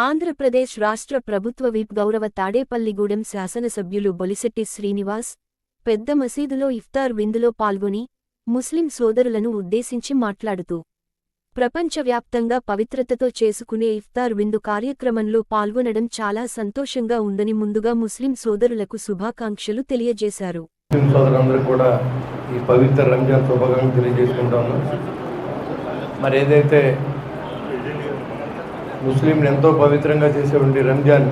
ఆంధ్రప్రదేశ్ రాష్ట్ర ప్రభుత్వ విప్ గౌరవ తాడేపల్లిగూడెం శాసనసభ్యులు బొలిశెట్టి శ్రీనివాస్ పెద్ద మసీదులో ఇఫ్తార్ విందులో పాల్గొని ముస్లిం సోదరులను ఉద్దేశించి మాట్లాడుతూ ప్రపంచవ్యాప్తంగా పవిత్రతతో చేసుకునే ఇఫ్తార్ విందు కార్యక్రమంలో పాల్గొనడం చాలా సంతోషంగా ఉందని ముందుగా ముస్లిం సోదరులకు శుభాకాంక్షలు తెలియజేశారు. ముస్లిం సోదరులందరూ కూడా ఈ పవిత్ర రంజాన్ శుభాకాంక్షలు తెలియజేసుకుంటాము. మరి ఏదైతే ముస్లింలు ఎంతో పవిత్రంగా చేసేటువంటి రంజాన్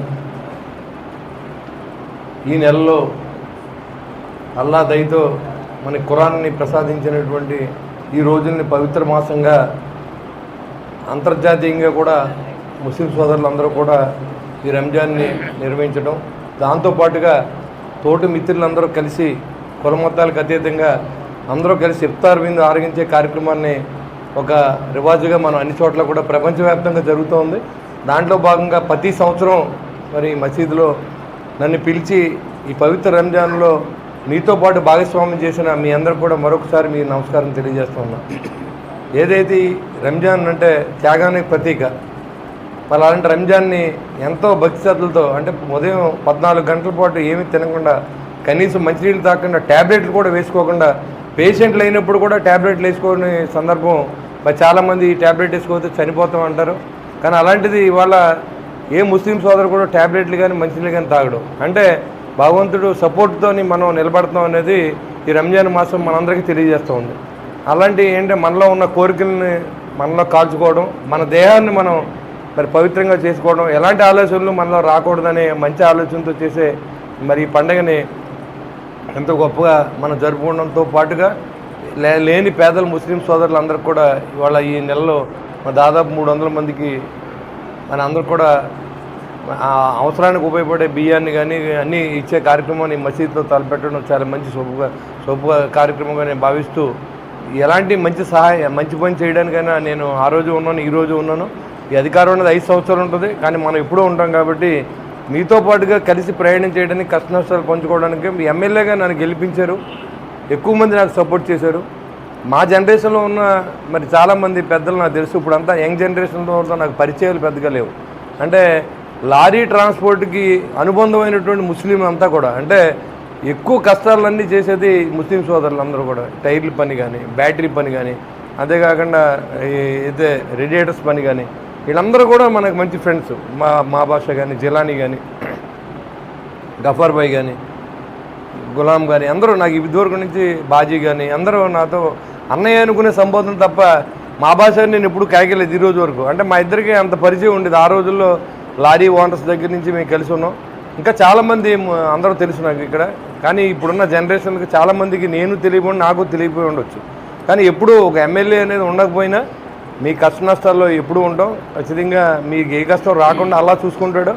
ఈ నెలలో అల్లా దయతో మన ఖురాన్ని ప్రసాదించినటువంటి ఈ రోజుల్ని పవిత్ర మాసంగా అంతర్జాతీయంగా కూడా ముస్లిం సోదరులందరూ కూడా ఈ రంజాన్ని నిర్వహించడం, దాంతోపాటుగా తోటి మిత్రులందరూ కలిసి కుల మతాలకు అతీతంగా అందరూ కలిసి ఇఫ్తార్ విందు ఆరగించే కార్యక్రమాన్ని ఒక రివాజుగా మనం అన్ని చోట్ల కూడా ప్రపంచవ్యాప్తంగా జరుగుతోంది. దాంట్లో భాగంగా ప్రతి సంవత్సరం మరి మసీదులో నన్ను పిలిచి ఈ పవిత్ర రంజాన్లో మీతో పాటు భాగస్వామ్యం చేసిన మీ అందరూ కూడా మరొకసారి మీ నమస్కారం తెలియజేస్తూ ఉన్నా. ఏదైతే రంజాన్ అంటే త్యాగానికి ప్రతీక, మరి అలాంటి రంజాన్ని ఎంతో భక్తి శ్రద్ధలతో అంటే ఉదయం 14 గంటల పాటు ఏమీ తినకుండా కనీసం మంచినీళ్ళు తాకుండా ట్యాబ్లెట్లు కూడా వేసుకోకుండా పేషెంట్లు అయినప్పుడు కూడా ట్యాబ్లెట్లు వేసుకునే సందర్భం మరి చాలామంది ఈ ట్యాబ్లెట్ వేసుకోకపోతే చనిపోతాం అంటారు. కానీ అలాంటిది ఇవాళ ఏ ముస్లిం సోదరు కూడా ట్యాబ్లెట్లు కానీ మంచినీళ్ళు కానీ తాగడం అంటే భగవంతుడు సపోర్ట్తోని మనం నిలబడతాం అనేది ఈ రంజాన్ మాసం మనందరికీ తెలియజేస్తూ ఉంది. అలాంటి ఏంటంటే మనలో ఉన్న కోరికల్ని మనలో కాల్చుకోవడం, మన దేహాన్ని మనం మరి పవిత్రంగా చేసుకోవడం, ఎలాంటి ఆలోచనలు మనలో రాకూడదనే మంచి ఆలోచనతో చేసే మరి ఈ పండుగని ఎంతో గొప్పగా మనం జరుపుకోవడంతో పాటుగా లేని పేదల ముస్లిం సోదరులందరూ కూడా ఇవాళ ఈ నెలలో దాదాపు 300 మందికి మన అందరూ కూడా అవసరానికి ఉపయోగపడే బియ్యాన్ని కానీ అన్నీ ఇచ్చే కార్యక్రమాన్ని మసీదులో తలపెట్టడం చాలా మంచి శుభ కార్యక్రమంగా నేను భావిస్తూ ఎలాంటి మంచి మంచి పని చేయడానికైనా నేను ఆ రోజు ఉన్నాను, ఈ రోజు ఉన్నాను. ఈ అధికారం అనేది 5 సంవత్సరాలు ఉంటుంది, కానీ మనం ఎప్పుడూ ఉంటాం కాబట్టి మీతో పాటుగా కలిసి ప్రయాణం చేయడానికి కష్ట నష్టాలు పంచుకోవడానికి మీ ఎమ్మెల్యేగా నన్ను గెలిపించారు. ఎక్కువ మంది నాకు సపోర్ట్ చేశారు. మా జనరేషన్లో ఉన్న మరి చాలామంది పెద్దలు నాకు తెలుసు. ఇప్పుడంతా యంగ్ జనరేషన్లో నాకు పరిచయాలు పెద్దగా లేవు. అంటే లారీ ట్రాన్స్పోర్ట్కి అనుబంధమైనటువంటి ముస్లిం అంతా కూడా అంటే ఎక్కువ కష్టాలన్నీ చేసేది ముస్లిం సోదరులందరూ కూడా. టైర్ల పని కానీ, బ్యాటరీ పని కానీ, అంతేకాకుండా అయితే రేడియేటర్స్ పని కానీ, వీళ్ళందరూ కూడా మనకు మంచి ఫ్రెండ్స్. మా భాష కానీ, జిలానీ కానీ, గఫార్ భాయ్ కానీ, గులాం కానీ అందరూ నాకు ఇదివరకు నుంచి బాజీ కానీ అందరూ నాతో అన్నయ్య అనుకునే సంబోధన తప్ప మా భాష నేను ఎప్పుడు కాయగలేదు ఈ రోజు వరకు. అంటే మా ఇద్దరికి అంత పరిచయం ఉండేది. ఆ రోజుల్లో లారీ ఓనర్స్ దగ్గర నుంచి మేము కలిసి ఉన్నాం. ఇంకా చాలామంది అందరూ తెలుసు నాకు ఇక్కడ. కానీ ఇప్పుడున్న జనరేషన్కి చాలామందికి నేను తెలియకుండా నాకు తెలియపోయి ఉండొచ్చు. కానీ ఎప్పుడూ ఒక ఎమ్మెల్యే అనేది ఉండకపోయినా మీ కష్ట నష్టాల్లో ఎప్పుడూ ఉంటాం. ఖచ్చితంగా మీకు ఏ కష్టం రాకుండా అలా చూసుకుంటాడు.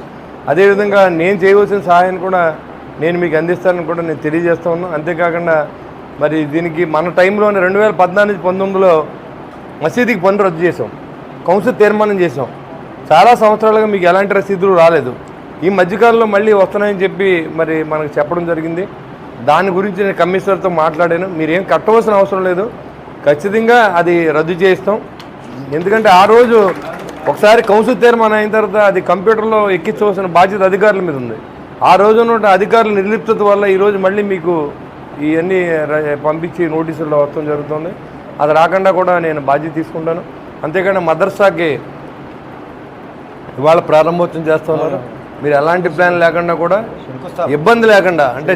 అదేవిధంగా నేను చేయవలసిన సహాయాన్ని కూడా నేను మీకు అందిస్తానని కూడా నేను తెలియజేస్తూ ఉన్నాను. అంతేకాకుండా మరి దీనికి మన టైంలోనే 2014-19లో మసీదుకి పన్ను రద్దు చేసాం, కౌన్సిల్ తీర్మానం చేసాం. చాలా సంవత్సరాలుగా మీకు ఎలాంటి రసీదులు రాలేదు. ఈ మధ్యకాలంలో మళ్ళీ వస్తున్నాయని చెప్పి మరి మనకు చెప్పడం జరిగింది. దాని గురించి నేను కమిషనర్తో మాట్లాడాను. మీరేం కట్టవలసిన అవసరం లేదు, ఖచ్చితంగా అది రద్దు చేయిస్తాం. ఎందుకంటే ఆ రోజు ఒకసారి కౌన్సిల్ తీర్మానం అయిన తర్వాత అది కంప్యూటర్లో ఎక్కించవలసిన బాధ్యత అధికారుల మీద ఉంది. ఆ రోజు ఉన్న అధికారుల నిర్లిప్తత వల్ల ఈరోజు మళ్ళీ మీకు ఇవన్నీ పంపించి నోటీసుల్లో వస్తడం జరుగుతుంది. అది రాకుండా కూడా నేను బాధ్యత తీసుకుంటాను. అంతేకాకుండా మదర్సాకి ఇవాళ ప్రారంభోత్సవం చేస్తున్నారు. మీరు ఎలాంటి ప్లాన్ లేకుండా కూడా ఇబ్బంది లేకుండా అంటే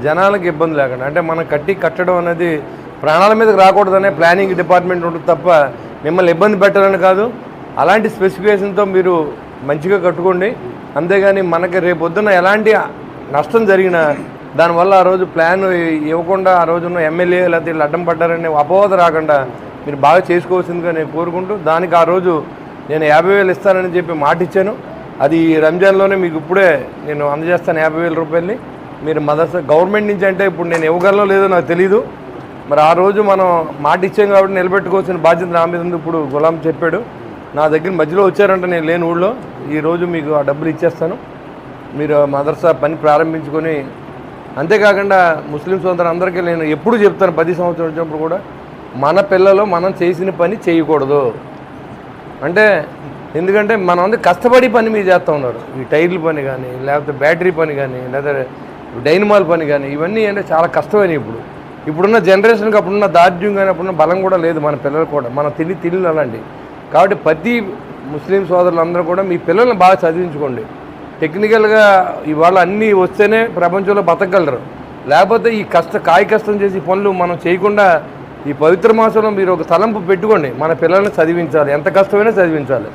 జనాలకు ఇబ్బంది లేకుండా అంటే మనం కట్టడం అనేది ప్రాణాల మీదకి రాకూడదనే ప్లానింగ్ డిపార్ట్మెంట్ ఉంటుంది తప్ప మిమ్మల్ని ఇబ్బంది పెట్టాలని కాదు. అలాంటి స్పెసిఫికేషన్తో మీరు మంచిగా కట్టుకోండి. అంతేగాని మనకి రేపొద్దున ఎలాంటి నష్టం జరిగినా దానివల్ల ఆ రోజు ప్లాన్ ఇవ్వకుండా ఆ రోజున్న ఎమ్మెల్యే లేకపోతే వీళ్ళు అడ్డం పడ్డారనే అపవాదం రాకుండా మీరు బాగా చేసుకోవాల్సిందిగా నేను కోరుకుంటూ దానికి ఆ రోజు నేను 50,000 ఇస్తానని చెప్పి మాట ఇచ్చాను. అది రంజాన్లోనే మీకు ఇప్పుడే నేను అందజేస్తాను 50,000 రూపాయలని. మీరు మదర్సా గవర్నమెంట్ నుంచి అంటే ఇప్పుడు నేను ఇవ్వగలనో లేదో నాకు తెలీదు. మరి ఆ రోజు మనం మాట ఇచ్చాం కాబట్టి నిలబెట్టుకోవాల్సిన బాధ్యత నా మీద ఉంది. ఇప్పుడు గులాం చెప్పాడు, నా దగ్గర మధ్యలో వచ్చారంటే నేను లేని ఊళ్ళో ఈరోజు మీకు ఆ డబ్బులు ఇచ్చేస్తాను. మీరు మదర్సా పని ప్రారంభించుకొని అంతేకాకుండా ముస్లిం సోదరులందరికీ నేను ఎప్పుడు చెప్తాను 10 సంవత్సరాలు వచ్చినప్పుడు కూడా మన పిల్లలు మనం చేసిన పని చేయకూడదు. అంటే ఎందుకంటే మనం అందరూ కష్టపడి పని మీద చేస్తూ ఉన్నారు. ఈ టైర్ల పని కానీ, లేకపోతే బ్యాటరీ పని కానీ, లేదా డైనమాల్ పని కానీ, ఇవన్నీ అంటే చాలా కష్టమైనవి. ఇప్పుడున్న జనరేషన్కి అప్పుడున్న దార్ఢ్యం కానీ, అప్పుడున్న బలం కూడా లేదు మన పిల్లలు కూడా. మన తిల్లు అలాంటి. కాబట్టి ప్రతి ముస్లిం సోదరులందరూ కూడా మీ పిల్లల్ని బాగా చదివించుకోండి. టెక్నికల్గా ఇవాళ అన్నీ వస్తేనే ప్రపంచంలో బతకగలరు. లేకపోతే ఈ కష్టం చేసి పనులు మనం చేయకుండా ఈ పవిత్ర మాసంలో మీరు ఒక తలంపు పెట్టుకోండి, మన పిల్లల్ని చదివించాలి, ఎంత కష్టమైనా చదివించాలి.